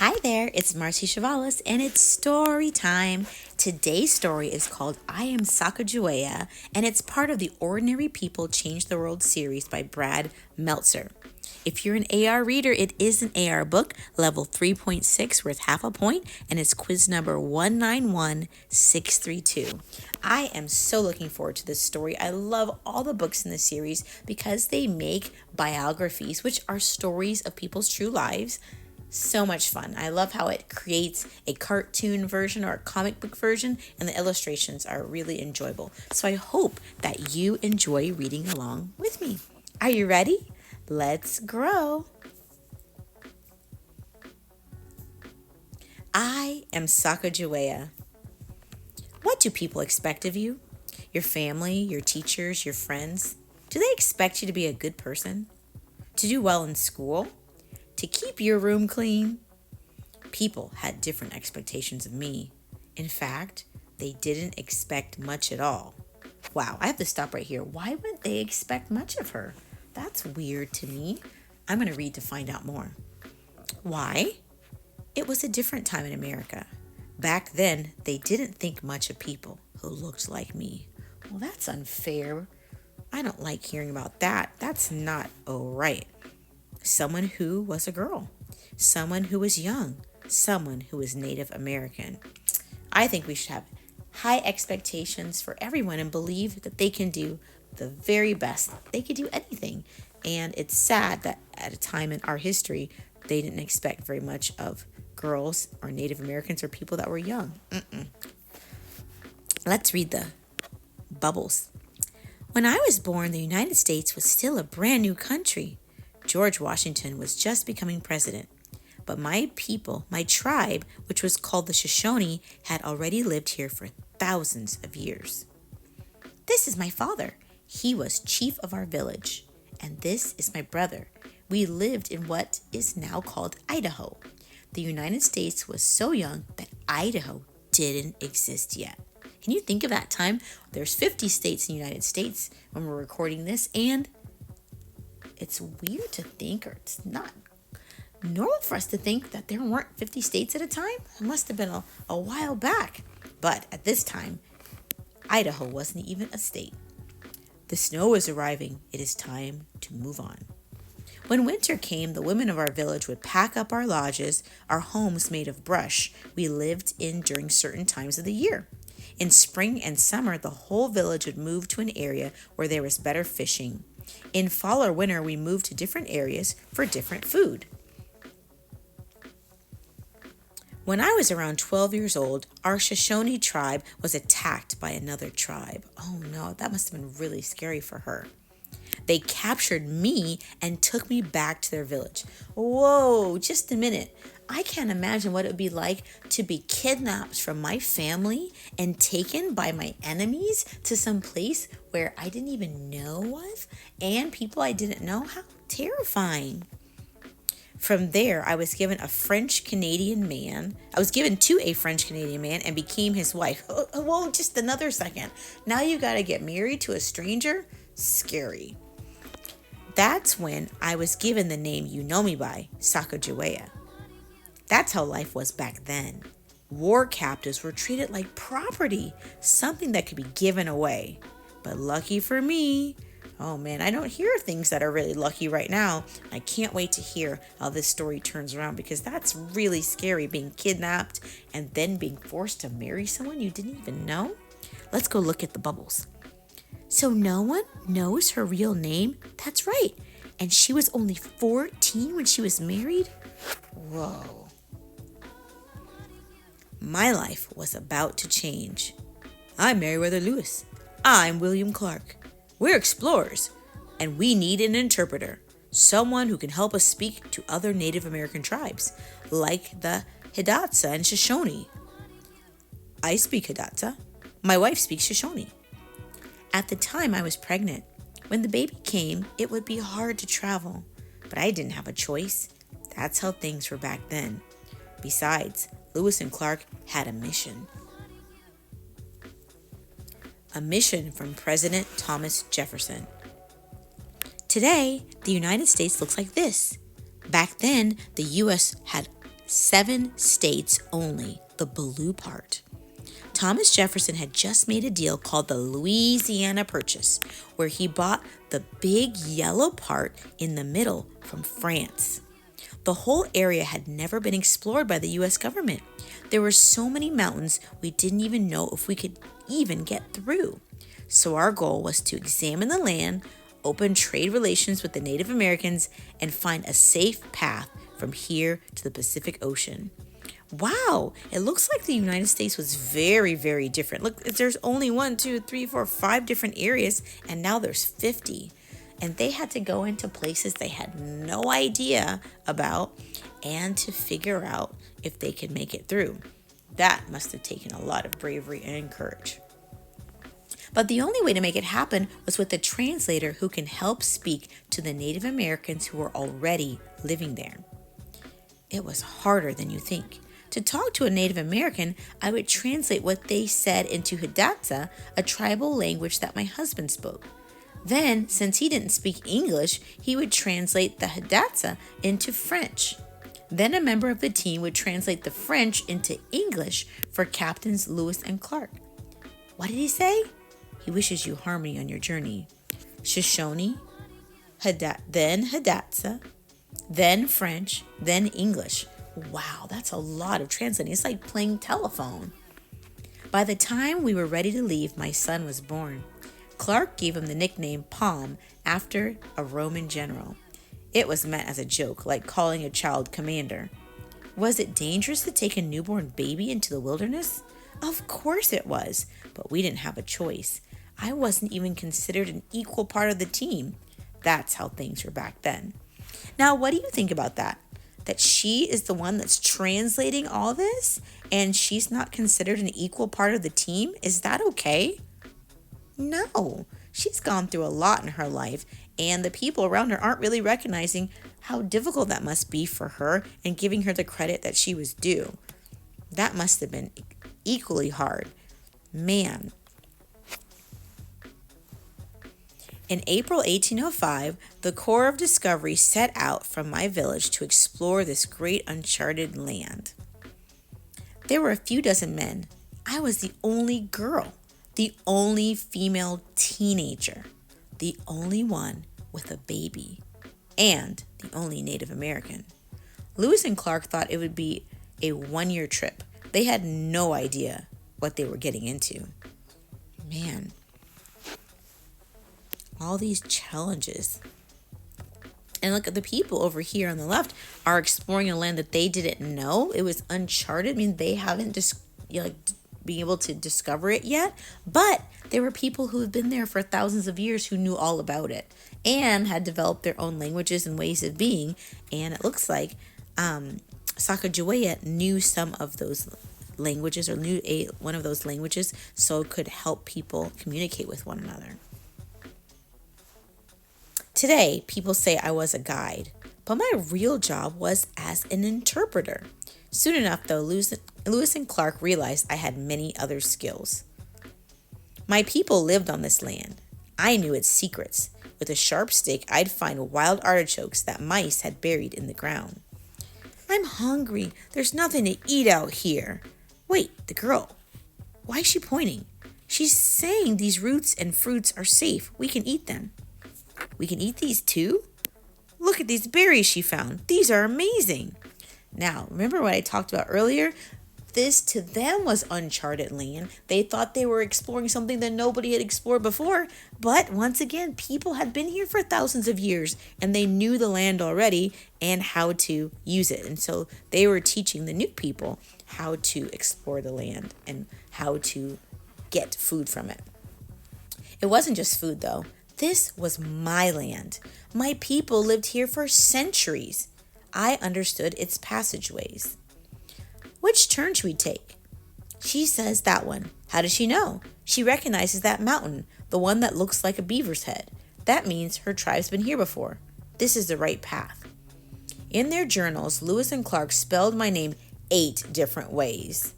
Hi there, it's Marcy Chavalis, and it's story time. Today's story is called I Am Sacagawea, and it's part of the Ordinary People Change the World series by Brad Meltzer. If you're an AR reader, it is an AR book, level 3.6, worth half a point, and it's quiz number 191632. I am so looking forward to this story. I love all the books in the series because they make biographies, which are stories of people's true lives, so much fun. I love how it creates a cartoon version or a comic book version, and the illustrations are really enjoyable. So I hope that you enjoy reading along with me. Are you ready? Let's grow. I am Sacagawea. What do people expect of you? Your family, your teachers, your friends? Do they expect you to be a good person? To do well in school? To keep your room clean? People had different expectations of me. In fact, they didn't expect much at all. Wow, I have to stop right here. Why wouldn't they expect much of her? That's weird to me. I'm going to read to find out more. Why? It was a different time in America. Back then, they didn't think much of people who looked like me. Well, that's unfair. I don't like hearing about that. That's not all right. Someone who was a girl, someone who was young, someone who was Native American. I think we should have high expectations for everyone and believe that they can do the very best. They could do anything. And it's sad that at a time in our history, they didn't expect very much of girls or Native Americans or people that were young. Let's read the bubbles. When I was born, the United States was still a brand new country. George Washington was just becoming president. But my people, my tribe, which was called the Shoshone, had already lived here for thousands of years. This is my father. He was chief of our village. And this is my brother. We lived in what is now called Idaho. The United States was so young that Idaho didn't exist yet. Can you think of that time? There's 50 states in the United States when we're recording this, and it's weird to think, or it's not normal for us to think that there weren't 50 states at a time. It must have been a while back. But at this time, Idaho wasn't even a state. The snow is arriving. It is time to move on. When winter came, the women of our village would pack up our lodges, our homes made of brush we lived in during certain times of the year. In spring and summer, the whole village would move to an area where there was better fishing. In fall or winter, we moved to different areas for different food. When I was around 12 years old, our Shoshone tribe was attacked by another tribe. Oh no, that must have been really scary for her. They captured me and took me back to their village. Whoa, just a minute. I can't imagine what it would be like to be kidnapped from my family and taken by my enemies to some place where I didn't even know of and people I didn't know. How terrifying. From there, I was given to a French Canadian man and became his wife. Whoa, just another second. Now you got to get married to a stranger? Scary. That's when I was given the name you know me by, Sacagawea. That's how life was back then. War captives were treated like property, something that could be given away. But lucky for me, oh man, I don't hear things that are really lucky right now. I can't wait to hear how this story turns around because that's really scary, being kidnapped and then being forced to marry someone you didn't even know. Let's go look at the bubbles. So no one knows her real name? That's right. And she was only 14 when she was married? Whoa. My life was about to change. I'm Meriwether Lewis. I'm William Clark. We're explorers, and we need an interpreter, someone who can help us speak to other Native American tribes, like the Hidatsa and Shoshone. I speak Hidatsa. My wife speaks Shoshone. At the time, I was pregnant. When the baby came, it would be hard to travel, but I didn't have a choice. That's how things were back then. Besides, Lewis and Clark had a mission. A mission from President Thomas Jefferson. Today, the United States looks like this. Back then, the U.S. had 7 states only, the blue part. Thomas Jefferson had just made a deal called the Louisiana Purchase, where he bought the big yellow part in the middle from France. The whole area had never been explored by the U.S. government. There were so many mountains we didn't even know if we could even get through. So our goal was to examine the land, open trade relations with the Native Americans, and find a safe path from here to the Pacific Ocean. Wow, it looks like the United States was very, very different. Look, there's only 1, 2, 3, 4, 5 different areas, and now there's 50. And they had to go into places they had no idea about and to figure out if they could make it through. That must have taken a lot of bravery and courage. But the only way to make it happen was with a translator who can help speak to the Native Americans who were already living there. It was harder than you think. To talk to a Native American, I would translate what they said into Hidatsa, a tribal language that my husband spoke. Then, since he didn't speak English, he would translate the Hidatsa into French. Then a member of the team would translate the French into English for Captains Lewis and Clark. What did he say? He wishes you harmony on your journey. Shoshone, then Hidatsa, then French, then English. Wow, that's a lot of translating. It's like playing telephone. By the time we were ready to leave, my son was born. Clark gave him the nickname Palm after a Roman general. It was meant as a joke, like calling a child commander. Was it dangerous to take a newborn baby into the wilderness? Of course it was, but we didn't have a choice. I wasn't even considered an equal part of the team. That's how things were back then. Now, what do you think about that? That she is the one that's translating all this and she's not considered an equal part of the team? Is that okay? No, she's gone through a lot in her life and the people around her aren't really recognizing how difficult that must be for her and giving her the credit that she was due. That must have been equally hard. Man. In April 1805, the Corps of Discovery set out from my village to explore this great uncharted land. There were a few dozen men. I was the only girl, the only female teenager, the only one with a baby, and the only Native American. Lewis and Clark thought it would be a 1-year trip. They had no idea what they were getting into. Man. All these challenges. And look at the people over here on the left are exploring a land that they didn't know. It was uncharted. I mean, they haven't been able to discover it yet. But there were people who have been there for thousands of years who knew all about it and had developed their own languages and ways of being. And it looks like Sacagawea knew some of those languages or knew one of those languages so it could help people communicate with one another. Today, people say I was a guide, but my real job was as an interpreter. Soon enough, though, Lewis and Clark realized I had many other skills. My people lived on this land. I knew its secrets. With a sharp stick, I'd find wild artichokes that mice had buried in the ground. I'm hungry. There's nothing to eat out here. Wait, the girl. Why is she pointing? She's saying these roots and fruits are safe. We can eat them. We can eat these too? Look at these berries she found. These are amazing. Now, remember what I talked about earlier? This to them was uncharted land. They thought they were exploring something that nobody had explored before. But once again, people had been here for thousands of years and they knew the land already and how to use it. And so they were teaching the new people how to explore the land and how to get food from it. It wasn't just food though. This was my land. My people lived here for centuries. I understood its passageways. Which turn should we take? She says that one. How does she know? She recognizes that mountain, the one that looks like a beaver's head. That means her tribe's been here before. This is the right path. In their journals, Lewis and Clark spelled my name 8 different ways.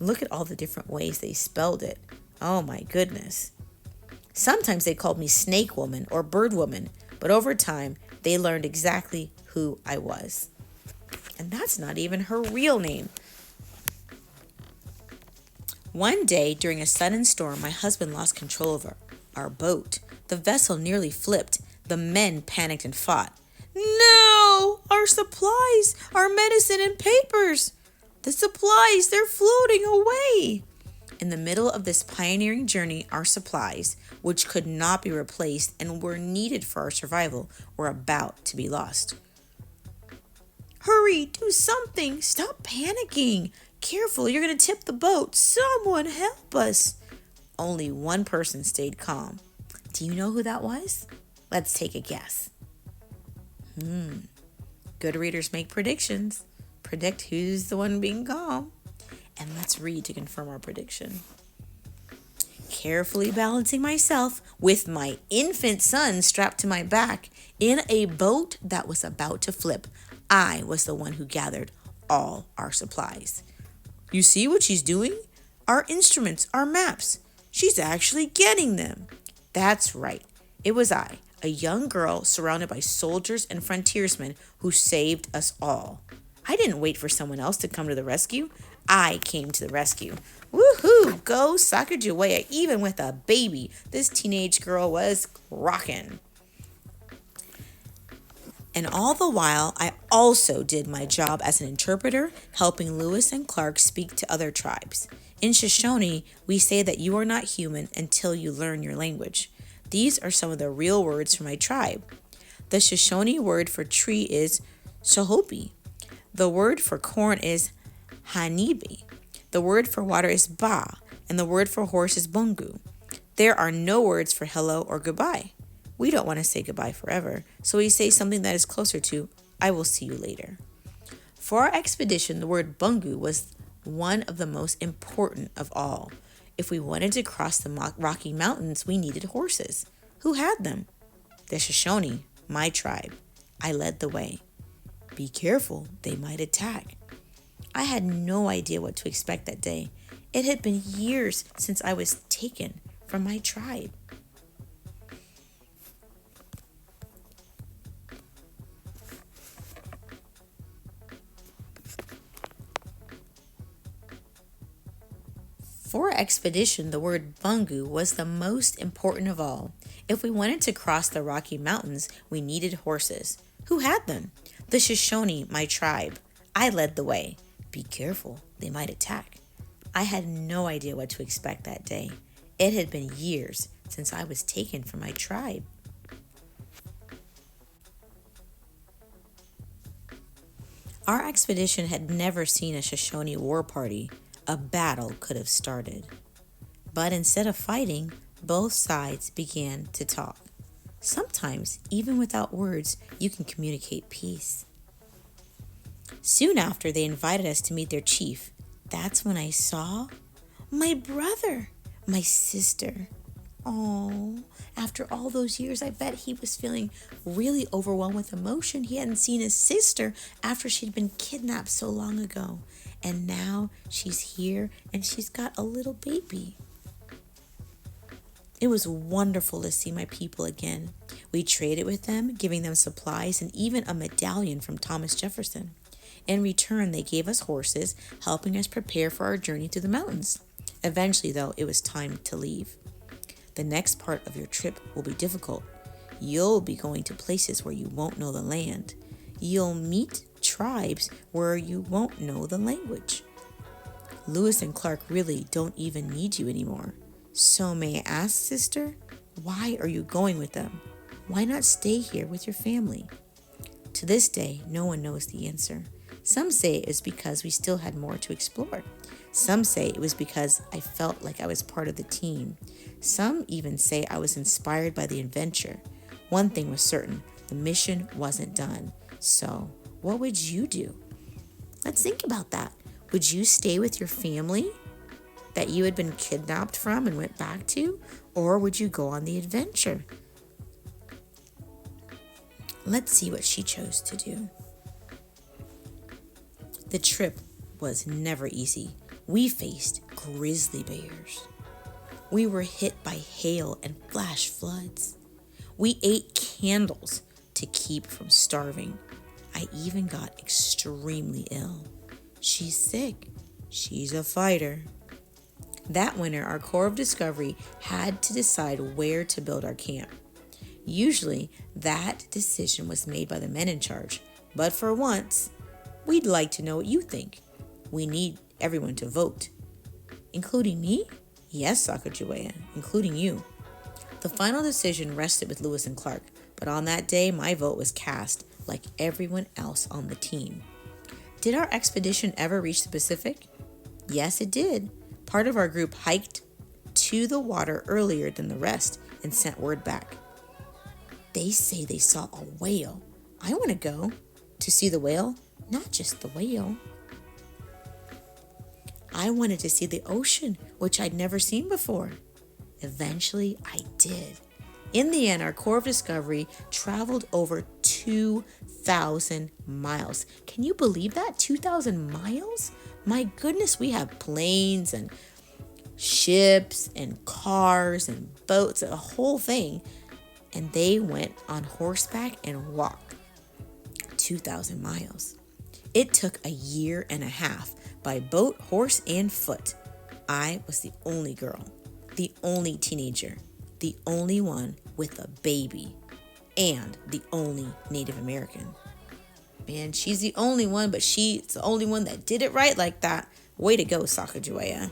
Look at all the different ways they spelled it. Oh my goodness. Sometimes they called me Snake Woman or Bird Woman, but over time, they learned exactly who I was. And that's not even her real name. One day, during a sudden storm, my husband lost control of our boat. The vessel nearly flipped. The men panicked and fought. No! Our supplies, our medicine and papers. The supplies, they're floating away. In the middle of this pioneering journey, our supplies, which could not be replaced and were needed for our survival, were about to be lost. Hurry, do something. Stop panicking. Careful, you're going to tip the boat. Someone help us. Only one person stayed calm. Do you know who that was? Let's take a guess. Good readers make predictions. Predict who's the one being calm. And let's read to confirm our prediction. Carefully balancing myself with my infant son strapped to my back in a boat that was about to flip, I was the one who gathered all our supplies. You see what she's doing? Our instruments, our maps. She's actually getting them. That's right. It was I, a young girl surrounded by soldiers and frontiersmen who saved us all. I didn't wait for someone else to come to the rescue. I came to the rescue. Woohoo! Go Sacagawea, even with a baby. This teenage girl was rockin'. And all the while, I also did my job as an interpreter, helping Lewis and Clark speak to other tribes. In Shoshone, we say that you are not human until you learn your language. These are some of the real words from my tribe. The Shoshone word for tree is shohopi. The word for corn is hanibi. The word for water is ba, and the word for horse is bungu. There are no words for hello or goodbye. We don't want to say goodbye forever, so we say something that is closer to, I will see you later. For our expedition, the word bungu was one of the most important of all. If we wanted to cross the Rocky Mountains, we needed horses. Who had them? The Shoshone, my tribe. I led the way. Be careful, they might attack. I had no idea what to expect that day. It had been years since I was taken from my tribe. For our expedition, the word bungu was the most important of all. If we wanted to cross the Rocky Mountains, we needed horses. Who had them? The Shoshone, my tribe. I led the way. Be careful, they might attack. I had no idea what to expect that day. It had been years since I was taken from my tribe. Our expedition had never seen a Shoshone war party. A battle could have started. But instead of fighting, both sides began to talk. Sometimes, even without words, you can communicate peace. Soon after, they invited us to meet their chief. That's when I saw my brother, my sister. Oh, after all those years, I bet he was feeling really overwhelmed with emotion. He hadn't seen his sister after she'd been kidnapped so long ago. And now she's here and she's got a little baby. It was wonderful to see my people again. We traded with them, giving them supplies and even a medallion from Thomas Jefferson. In return, they gave us horses, helping us prepare for our journey through the mountains. Eventually, though, it was time to leave. The next part of your trip will be difficult. You'll be going to places where you won't know the land. You'll meet tribes where you won't know the language. Lewis and Clark really don't even need you anymore. So may I ask, sister, why are you going with them? Why not stay here with your family? To this day, no one knows the answer. Some say it was because we still had more to explore. Some say it was because I felt like I was part of the team. Some even say I was inspired by the adventure. One thing was certain, the mission wasn't done. So, what would you do? Let's think about that. Would you stay with your family that you had been kidnapped from and went back to? Or would you go on the adventure? Let's see what she chose to do. The trip was never easy. We faced grizzly bears. We were hit by hail and flash floods. We ate candles to keep from starving. I I even got extremely ill. She's sick. She's a fighter. That winter, our Corps of Discovery had to decide where to build our camp. Usually, that decision was made by the men in charge. But for once, we'd like to know what you think. We need everyone to vote. Including me? Yes, Sacagawea, including you. The final decision rested with Lewis and Clark, but on that day, my vote was cast, like everyone else on the team. Did our expedition ever reach the Pacific? Yes, it did. Part of our group hiked to the water earlier than the rest and sent word back. They say they saw a whale. I want to go. To see the whale? Not just the whale. I wanted to see the ocean, which I'd never seen before. Eventually, I did. In the end, our Corps of Discovery traveled over 2,000 miles. Can you believe that? 2,000 miles? My goodness, we have planes and ships and cars and boats, a whole thing. And they went on horseback and walked 2,000 miles. It took a year and a half by boat, horse, and foot. I was the only girl, the only teenager, the only one with a baby, and the only Native American. Man, she's the only one, but she's the only one that did it right like that. Way to go, Sacagawea.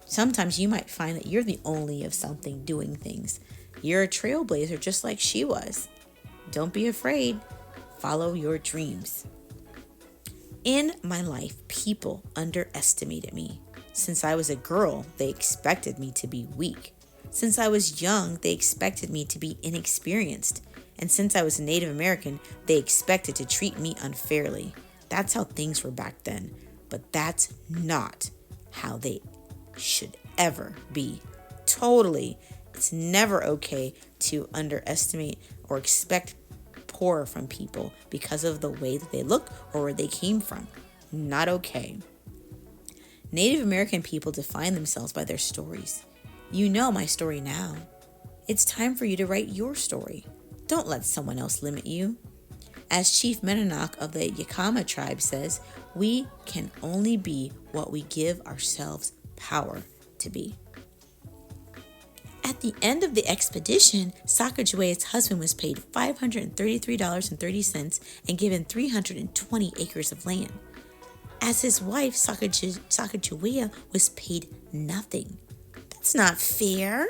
Sometimes you might find that you're the only of something doing things. You're a trailblazer just like she was. Don't be afraid. Follow your dreams. In my life, people underestimated me. Since I was a girl, they expected me to be weak. Since I was young, they expected me to be inexperienced. And since I was a Native American, they expected to treat me unfairly. That's how things were back then. But that's not how they should ever be. Totally. It's never okay to underestimate or expect poor from people because of the way that they look or where they came from. Not okay. Native American people define themselves by their stories. You know my story now. It's time for you to write your story. Don't let someone else limit you. As Chief Menonak of the Yakama tribe says, we can only be what we give ourselves power to be. At the end of the expedition, Sacagawea's husband was paid $533.30 and given 320 acres of land. As his wife, Sacagawea was paid nothing. That's not fair.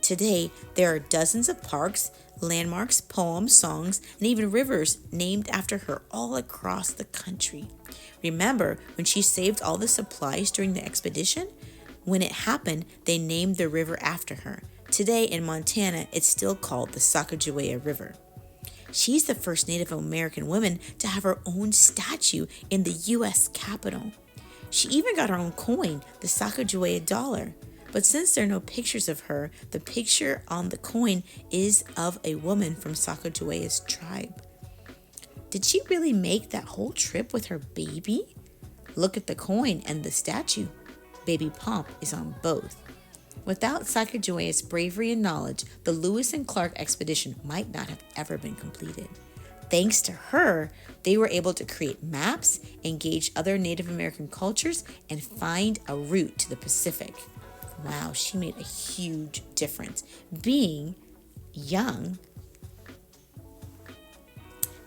Today, there are dozens of parks, landmarks, poems, songs, and even rivers named after her all across the country. Remember when she saved all the supplies during the expedition? When it happened, they named the river after her. Today in Montana, it's still called the Sacagawea River. She's the first Native American woman to have her own statue in the U.S. Capitol. She even got her own coin, the Sacagawea dollar. But since there are no pictures of her, the picture on the coin is of a woman from Sacagawea's tribe. Did she really make that whole trip with her baby? Look at the coin and the statue. Baby Pomp is on both. Without Sacagawea's bravery and knowledge, the Lewis and Clark expedition might not have ever been completed. Thanks to her, they were able to create maps, engage other Native American cultures, and find a route to the Pacific. Wow, she made a huge difference. Being young.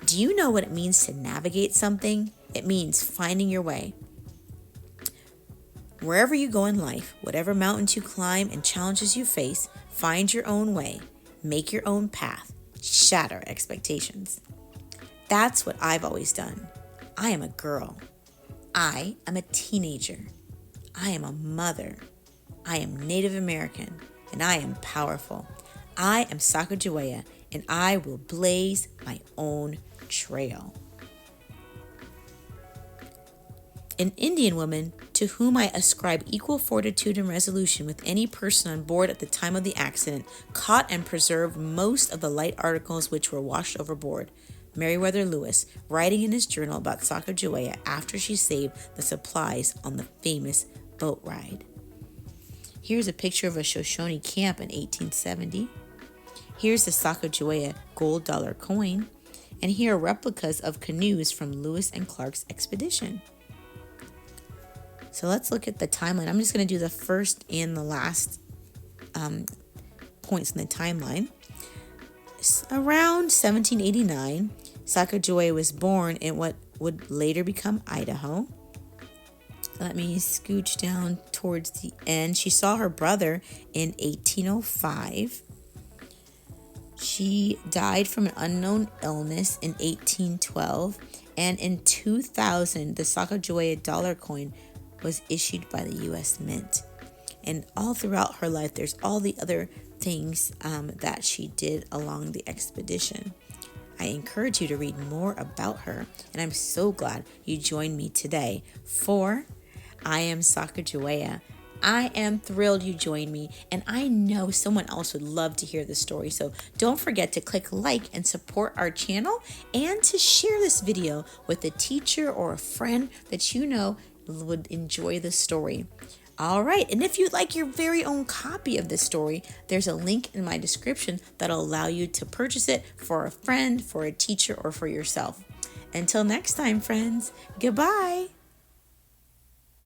Do you know what it means to navigate something? It means finding your way. Wherever you go in life, whatever mountains you climb and challenges you face, find your own way, make your own path, shatter expectations. That's what I've always done. I am a girl. I am a teenager. I am a mother. I am Native American, and I am powerful. I am Sacagawea, and I will blaze my own trail. An Indian woman to whom I ascribe equal fortitude and resolution with any person on board at the time of the accident, caught and preserved most of the light articles which were washed overboard. Meriwether Lewis, writing in his journal about Sacagawea after she saved the supplies on the famous boat ride. Here's a picture of a Shoshone camp in 1870. Here's the Sacagawea gold dollar coin. And here are replicas of canoes from Lewis and Clark's expedition. So let's look at the timeline. I'm just going to do the first and the last points in the timeline. Around 1789, Sacagawea was born in what would later become Idaho. Let me scooch down towards the end. She saw her brother in 1805. She died from an unknown illness in 1812. And in 2000, the Sacagawea dollar coin was issued by the U.S. Mint. And all throughout her life, there's all the other things that she did along the expedition. I encourage you to read more about her, and I'm so glad you joined me today for I Am Sacagawea. I am thrilled you joined me, and I know someone else would love to hear the story. So don't forget to click like and support our channel, and to share this video with a teacher or a friend that you know would enjoy the story. All right, and if you'd like your very own copy of this story, there's a link in my description that'll allow you to purchase it for a friend, for a teacher, or for yourself. Until next time, friends, goodbye.